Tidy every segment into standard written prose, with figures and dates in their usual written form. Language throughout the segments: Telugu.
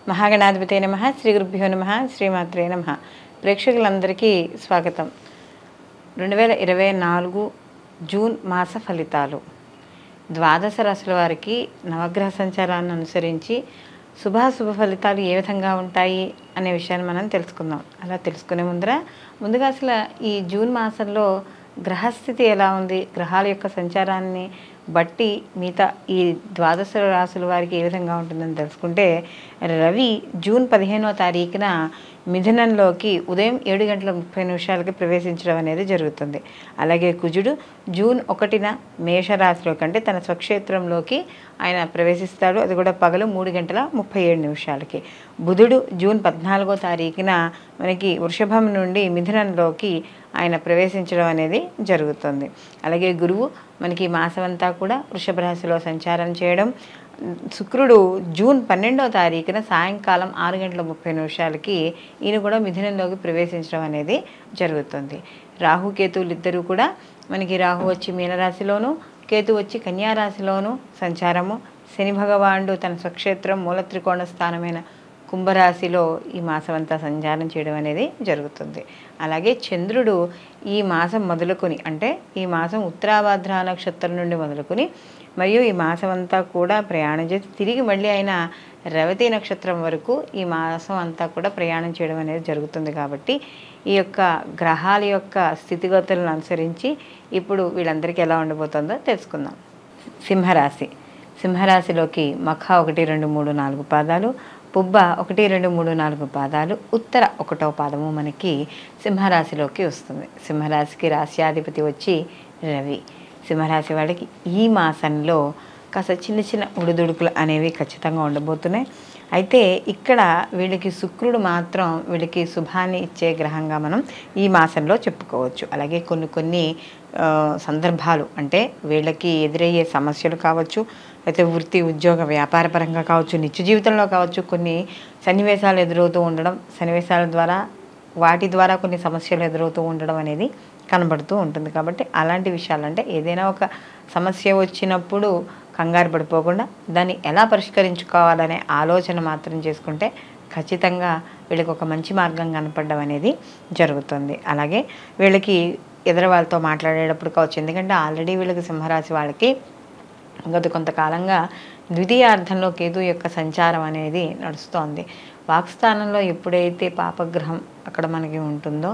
మహాగణాధిపతే నమః. శ్రీ గురుభ్యో నమః. శ్రీమాత్రే నమః. ప్రేక్షకులందరికీ స్వాగతం. 2024 జూన్ మాస ఫలితాలు. ద్వాదశ రాశుల వారికి నవగ్రహ సంచారాన్ని అనుసరించి శుభాశుభ ఫలితాలు ఏ విధంగా ఉంటాయి అనే విషయాన్ని మనం తెలుసుకుందాం. అలా తెలుసుకునే ముందుగా అసలు ఈ జూన్ మాసంలో గ్రహస్థితి ఎలా ఉంది, గ్రహాల యొక్క సంచారాన్ని బట్టి మిగతా ఈ ద్వాదశ రాశుల వారికి ఏ విధంగా ఉంటుందని తెలుసుకుంటే, రవి జూన్ 15వ తారీఖున మిథునంలోకి ఉదయం 7:30 ప్రవేశించడం అనేది జరుగుతుంది. అలాగే కుజుడు జూన్ 1న మేషరాశిలోకి అంటే తన స్వక్షేత్రంలోకి ఆయన ప్రవేశిస్తాడు. అది కూడా పగలు 3:37. బుధుడు జూన్ 14వ తారీఖున మనకి వృషభం నుండి మిథునంలోకి ఆయన ప్రవేశించడం అనేది జరుగుతుంది. అలాగే గురువు మనకి మాసమంతా కూడా వృషభ రాశిలో సంచారం చేయడం. శుక్రుడు జూన్ 12వ తారీఖున సాయంకాలం 6:30 ఈయన కూడా మిథునంలోకి ప్రవేశించడం అనేది జరుగుతుంది. రాహుకేతువులు ఇద్దరూ కూడా మనకి రాహు వచ్చి మీనరాశిలోను, కేతు వచ్చి కన్యారాశిలోను సంచారము. శని భగవానుడు తన స్వక్షేత్రం మూల త్రికోణ స్థానమైన కుంభరాశిలో ఈ మాసం అంతా సంచారం చేయడం అనేది జరుగుతుంది. అలాగే చంద్రుడు ఈ మాసం మొదలుకొని అంటే ఈ మాసం ఉత్తరాభాద్ర నక్షత్రం నుండి మొదలుకొని మరియు ఈ మాసం అంతా కూడా ప్రయాణం చేసి తిరిగి మళ్ళీ ఆయన రేవతి నక్షత్రం వరకు ఈ మాసం అంతా కూడా ప్రయాణం చేయడం అనేది జరుగుతుంది. కాబట్టి ఈ యొక్క గ్రహాల యొక్క స్థితిగతులను అనుసరించి ఇప్పుడు వీళ్ళందరికీ ఎలా ఉండబోతుందో తెలుసుకుందాం. సింహరాశిలోకి మఖ 1, 2, 3, 4 పాదాలు, పుబ్బ 1, 2, 3, 4 పాదాలు, ఉత్తర 1వ పాదము మనకి సింహరాశిలోకి వస్తుంది. సింహరాశికి రాశ్యాధిపతి వచ్చి రవి. సింహరాశి వాళ్ళకి ఈ మాసంలో కాస్త చిన్న చిన్న ఉడుదుడుకులు అనేవి ఖచ్చితంగా ఉండబోతున్నాయి. అయితే ఇక్కడ వీళ్ళకి శుక్రుడు మాత్రం వీళ్ళకి శుభాన్ని ఇచ్చే గ్రహంగా మనం ఈ మాసంలో చెప్పుకోవచ్చు. అలాగే కొన్ని సందర్భాలు అంటే వీళ్ళకి ఎదురయ్యే సమస్యలు కావచ్చు, అయితే వృత్తి ఉద్యోగ వ్యాపార పరంగా కావచ్చు, నిత్య జీవితంలో కావచ్చు, కొన్ని సన్నివేశాలు ఎదురవుతూ ఉండడం, సన్నివేశాల ద్వారా వాటి ద్వారా కొన్ని సమస్యలు ఎదురవుతూ ఉండడం అనేది కనబడుతూ ఉంటుంది. కాబట్టి అలాంటి విషయాలు అంటే ఏదైనా ఒక సమస్య వచ్చినప్పుడు కంగారు పడిపోకుండా దాన్ని ఎలా పరిష్కరించుకోవాలనే ఆలోచన మాత్రం చేసుకుంటే ఖచ్చితంగా వీళ్ళకి ఒక మంచి మార్గం కనపడడం అనేది జరుగుతుంది. అలాగే వీళ్ళకి ఎదురు వాళ్ళతో మాట్లాడేటప్పుడు కావచ్చు, ఎందుకంటే ఆల్రెడీ వీళ్ళకి సింహరాశి వాళ్ళకి గత కొంతకాలంగా ద్వితీయార్థంలో కేతు యొక్క సంచారం అనేది నడుస్తోంది. వాక్స్థానంలో ఎప్పుడైతే పాపగ్రహం అక్కడ మనకి ఉంటుందో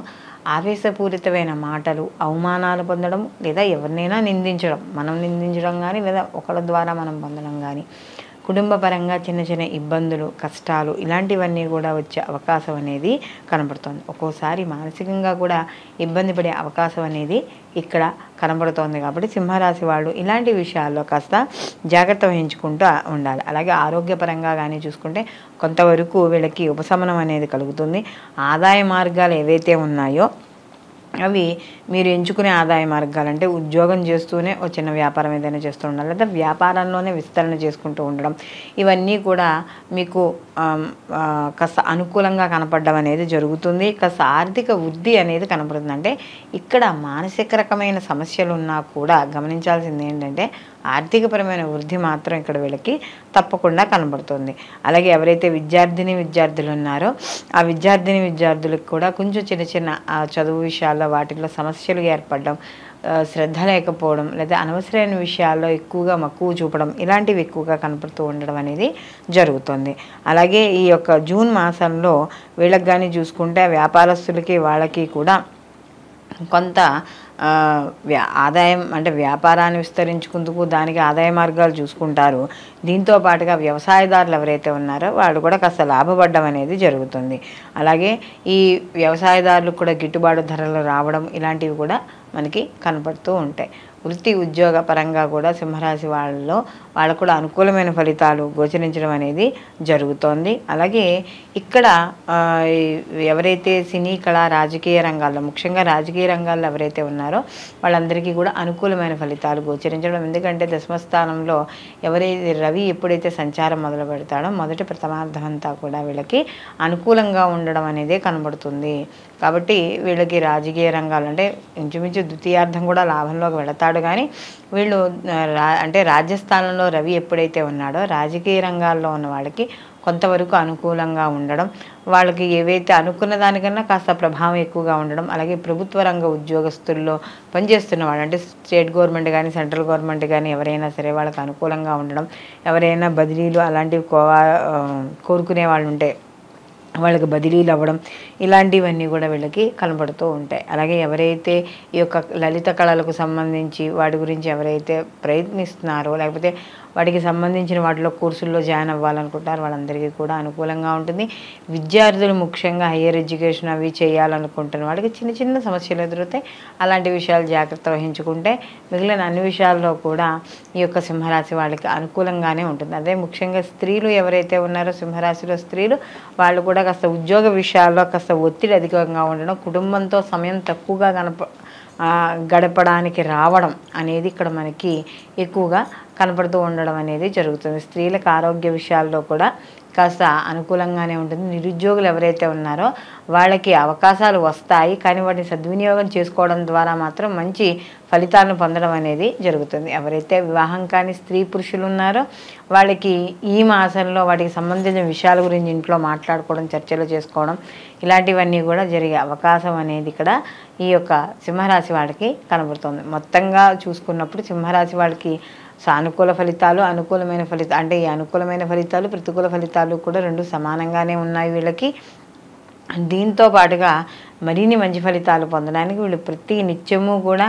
ఆవేశపూరితమైన మాటలు, అవమానాలు పొందడం, లేదా ఎవరినైనా నిందించడం, మనం నిందించడం కానీ లేదా ఒకళ్ళ ద్వారా మనం పొందడం కానీ, కుటుంబ పరంగా చిన్న చిన్న ఇబ్బందులు, కష్టాలు ఇలాంటివన్నీ కూడా వచ్చే అవకాశం అనేది కనబడుతోంది. ఒక్కోసారి మానసికంగా కూడా ఇబ్బంది పడే అవకాశం అనేది ఇక్కడ కనబడుతోంది. కాబట్టి సింహరాశి వాళ్ళు ఇలాంటి విషయాల్లో కాస్త జాగ్రత్త వహించుకుంటూ ఉండాలి. అలాగే ఆరోగ్యపరంగా కానీ చూసుకుంటే కొంతవరకు వీళ్ళకి ఉపశమనం అనేది కలుగుతుంది. ఆదాయ మార్గాలు ఏవైతే ఉన్నాయో అవి మీరు ఎంచుకునే ఆదాయ మార్గాలు అంటే ఉద్యోగం చేస్తూనే ఒక చిన్న వ్యాపారం ఏదైనా చేస్తూ ఉండాలి, లేదా వ్యాపారంలోనే విస్తరణ చేసుకుంటూ ఉండడం, ఇవన్నీ కూడా మీకు కాస్త అనుకూలంగా కనపడడం అనేది జరుగుతుంది. కాస్త ఆర్థిక వృద్ధి అనేది కనపడుతుంది. అంటే ఇక్కడ మానసిక రకమైన సమస్యలు ఉన్నా కూడా గమనించాల్సింది ఏంటంటే ఆర్థికపరమైన వృద్ధి మాత్రం ఇక్కడ వీళ్ళకి తప్పకుండా కనబడుతుంది. అలాగే ఎవరైతే విద్యార్థులు ఉన్నారో ఆ విద్యార్థులకు కూడా కొంచెం చిన్న చిన్న చదువు విషయాల్లో వాటిల్లో సమస్యలు ఏర్పడడం, శ్రద్ధ లేకపోవడం, లేదా అనవసరమైన విషయాల్లో ఎక్కువగా మక్కువ చూపడం ఇలాంటివి ఎక్కువగా కనపడుతూ ఉండడం అనేది జరుగుతుంది. అలాగే ఈ యొక్క జూన్ మాసంలో వీళ్ళకి కానీ చూసుకుంటే వ్యాపారస్తులకి వాళ్ళకి కూడా కొంత ఆదాయం అంటే వ్యాపారాన్ని విస్తరించుకుందుకు దానికి ఆదాయ మార్గాలు చూసుకుంటారు. దీంతో పాటుగా వ్యవసాయదారులు ఎవరైతే ఉన్నారో వాళ్ళు కూడా కాస్త లాభపడడం అనేది జరుగుతుంది. అలాగే ఈ వ్యవసాయదారులకు కూడా గిట్టుబాటు ధరలు రావడం ఇలాంటివి కూడా మనకి కనపడుతూ ఉంటాయి. వృత్తి ఉద్యోగ పరంగా కూడా సింహరాశి వాళ్ళకు కూడా అనుకూలమైన ఫలితాలు గోచరించడం అనేది జరుగుతోంది. అలాగే ఇక్కడ ఎవరైతే సినీ కళా రాజకీయ రంగాల్లో ముఖ్యంగా రాజకీయ రంగాల్లో ఎవరైతే ఉన్నారో వాళ్ళందరికీ కూడా అనుకూలమైన ఫలితాలు గోచరించడం. ఎందుకంటే దశమస్థానంలో ఎవరైతే రవి ఎప్పుడైతే సంచారం మొదలు పెడతాడో మొదటి ప్రథమార్థం అంతా కూడా వీళ్ళకి అనుకూలంగా ఉండడం అనేది కనబడుతుంది. కాబట్టి వీళ్ళకి రాజకీయ రంగాలు అంటే ఇంచుమించు ద్వితీయార్థం కూడా లాభంలోకి వెళతాడు. కానీ వీళ్ళు అంటే రాజ్యస్థానంలో రవి ఎప్పుడైతే ఉన్నాడో రాజకీయ రంగాల్లో ఉన్న వాళ్ళకి కొంతవరకు అనుకూలంగా ఉండడం, వాళ్ళకి ఏవైతే అనుకున్న దానికన్నా కాస్త ప్రభావం ఎక్కువగా ఉండడం, అలాగే ప్రభుత్వ రంగ ఉద్యోగస్తుల్లో పనిచేస్తున్న వాళ్ళు అంటే స్టేట్ గవర్నమెంట్ కానీ సెంట్రల్ గవర్నమెంట్ కానీ ఎవరైనా సరే వాళ్ళకి అనుకూలంగా ఉండడం, ఎవరైనా బదిలీలు అలాంటివి కోరుకునే వాళ్ళు ఉంటే వాళ్ళకి బదిలీలు అవ్వడం, ఇలాంటివన్నీ కూడా వీళ్ళకి కనబడుతూ ఉంటాయి. అలాగే ఎవరైతే ఈ యొక్క లలిత కళలకు సంబంధించి వాటి గురించి ఎవరైతే ప్రయత్నిస్తున్నారో లేకపోతే వాటికి సంబంధించిన వాటిలో కోర్సుల్లో జాయిన్ అవ్వాలనుకుంటారు వాళ్ళందరికీ కూడా అనుకూలంగా ఉంటుంది. విద్యార్థులు ముఖ్యంగా హయ్యర్ ఎడ్యుకేషన్ అవి చేయాలనుకుంటున్న వాళ్ళకి చిన్న చిన్న సమస్యలు ఎదురుతాయి. అలాంటి విషయాలు జాగ్రత్త వహించుకుంటే మిగిలిన అన్ని విషయాల్లో కూడా ఈ యొక్క సింహరాశి వాళ్ళకి అనుకూలంగానే ఉంటుంది. అదే ముఖ్యంగా స్త్రీలు ఎవరైతే ఉన్నారో సింహరాశిలో స్త్రీలు వాళ్ళు కూడా కాస్త ఉద్యోగ విషయాల్లో కాస్త ఒత్తిడి అధికంగా ఉండడం, కుటుంబంతో సమయం తక్కువగా గడపడానికి రావడం అనేది ఇక్కడ మనకి ఎక్కువగా కనపడుతూ ఉండడం అనేది జరుగుతుంది. స్త్రీలకు ఆరోగ్య విషయాల్లో కూడా కాస్త అనుకూలంగానే ఉంటుంది. నిరుద్యోగులు ఎవరైతే ఉన్నారో వాళ్ళకి అవకాశాలు వస్తాయి, కానీ వాటిని సద్వినియోగం చేసుకోవడం ద్వారా మాత్రం మంచి ఫలితాలను పొందడం అనేది జరుగుతుంది. ఎవరైతే వివాహం కాని స్త్రీ పురుషులు ఉన్నారో వాళ్ళకి ఈ మాసంలో వాటికి సంబంధించిన విషయాల గురించి ఇంట్లో మాట్లాడుకోవడం, చర్చలు చేసుకోవడం ఇలాంటివన్నీ కూడా జరిగే అవకాశం అనేది ఇక్కడ ఈ యొక్క సింహరాశి వాళ్ళకి కనబడుతుంది. మొత్తంగా చూసుకున్నప్పుడు సింహరాశి వాళ్ళకి సానుకూల ఫలితాలు, అనుకూలమైన ఫలితాలు అంటే ఈ అనుకూలమైన ఫలితాలు ప్రతికూల ఫలితాలు కూడా రెండు సమానంగానే ఉన్నాయి వీళ్ళకి. దీంతో పాటుగా మరిన్ని మంచి ఫలితాలు పొందడానికి వీళ్ళు ప్రతి నిత్యము కూడా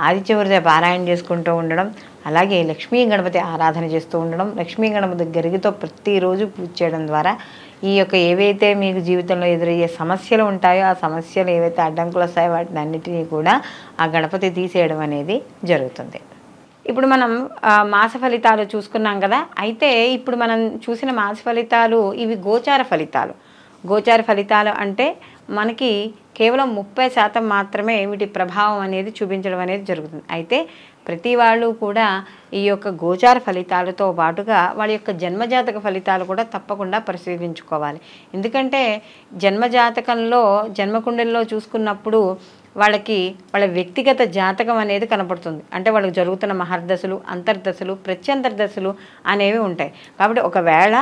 ఆదిత్య హృదయ పారాయణ చేసుకుంటూ ఉండడం, అలాగే లక్ష్మీ గణపతి ఆరాధన చేస్తూ ఉండడం, లక్ష్మీ గణపతి గరిగితో ప్రతిరోజు పూజ చేయడం ద్వారా ఈ యొక్క ఏవైతే మీకు జీవితంలో ఎదురయ్యే సమస్యలు ఉంటాయో ఆ సమస్యలు ఏవైతే అడ్డంకులు వస్తాయో వాటిని అన్నిటినీ కూడా ఆ గణపతి తీసేయడం అనేది జరుగుతుంది. ఇప్పుడు మనం మాస ఫలితాలు చూసుకున్నాం కదా. అయితే ఇప్పుడు మనం చూసిన మాస ఫలితాలు ఇవి గోచార ఫలితాలు. గోచార ఫలితాలు అంటే మనకి కేవలం 30% మాత్రమే వీటి ప్రభావం అనేది చూపించడం అనేది జరుగుతుంది. అయితే ప్రతి వాళ్ళు కూడా ఈ యొక్క గోచార ఫలితాలతో పాటుగా వాళ్ళ యొక్క జన్మజాతక ఫలితాలు కూడా తప్పకుండా పరిశీలించుకోవాలి. ఎందుకంటే జన్మజాతకంలో జన్మకుండలిలో చూసుకున్నప్పుడు వాళ్ళకి వాళ్ళ వ్యక్తిగత జాతకం అనేది కనపడుతుంది. అంటే వాళ్ళకి జరుగుతున్న మహర్దశలు, అంతర్దశలు, ప్రత్యంతర్దశలు అనేవి ఉంటాయి. కాబట్టి ఒకవేళ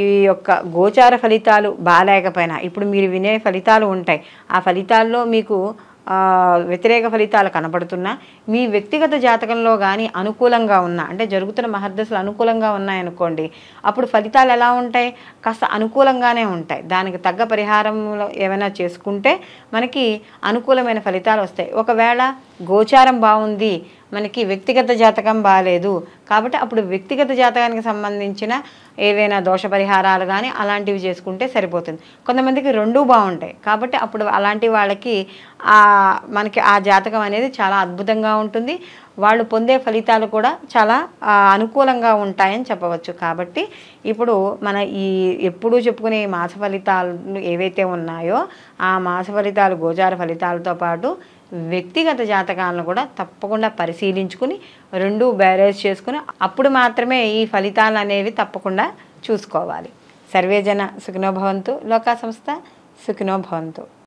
ఈ యొక్క గోచార ఫలితాలు బాలేకపోయినా ఇప్పుడు మీరు వినే ఫలితాలు ఉంటాయి, ఆ ఫలితాల్లో మీకు వ్యతిరేక ఫలితాలు కనపడుతున్నా మీ వ్యక్తిగత జాతకంలో కానీ అనుకూలంగా ఉన్నా అంటే జరుగుతున్న మహర్దశలు అనుకూలంగా ఉన్నాయనుకోండి, అప్పుడు ఫలితాలు ఎలా ఉంటాయి? కాస్త అనుకూలంగానే ఉంటాయి. దానికి తగ్గ పరిహారంలో ఏమైనా చేసుకుంటే మనకి అనుకూలమైన ఫలితాలు వస్తాయి. ఒకవేళ గోచారం బాగుంది, మనకి వ్యక్తిగత జాతకం బాగాలేదు కాబట్టి అప్పుడు వ్యక్తిగత జాతకానికి సంబంధించిన ఏవైనా దోష పరిహారాలు కానీ అలాంటివి చేసుకుంటే సరిపోతుంది. కొంతమందికి రెండూ బాగుంటాయి కాబట్టి అప్పుడు అలాంటి వాళ్ళకి మనకి ఆ జాతకం అనేది చాలా అద్భుతంగా ఉంటుంది. వాళ్ళు పొందే ఫలితాలు కూడా చాలా అనుకూలంగా ఉంటాయని చెప్పవచ్చు. కాబట్టి ఇప్పుడు మన ఈ ఎప్పుడూ చెప్పుకునే ఈ మాస ఫలితాలు ఏవైతే ఉన్నాయో ఆ మాస ఫలితాలు గోచార ఫలితాలతో పాటు వ్యక్తిగత జాతకాలను కూడా తప్పకుండా పరిశీలించుకుని రెండు బ్యారేజ్ చేసుకుని అప్పుడు మాత్రమే ఈ ఫలితాలు అనేవి తప్పకుండా చూసుకోవాలి. సర్వేజన సుఖినో భవంతు, లోకా సంస్థ సుఖినో భవంతు.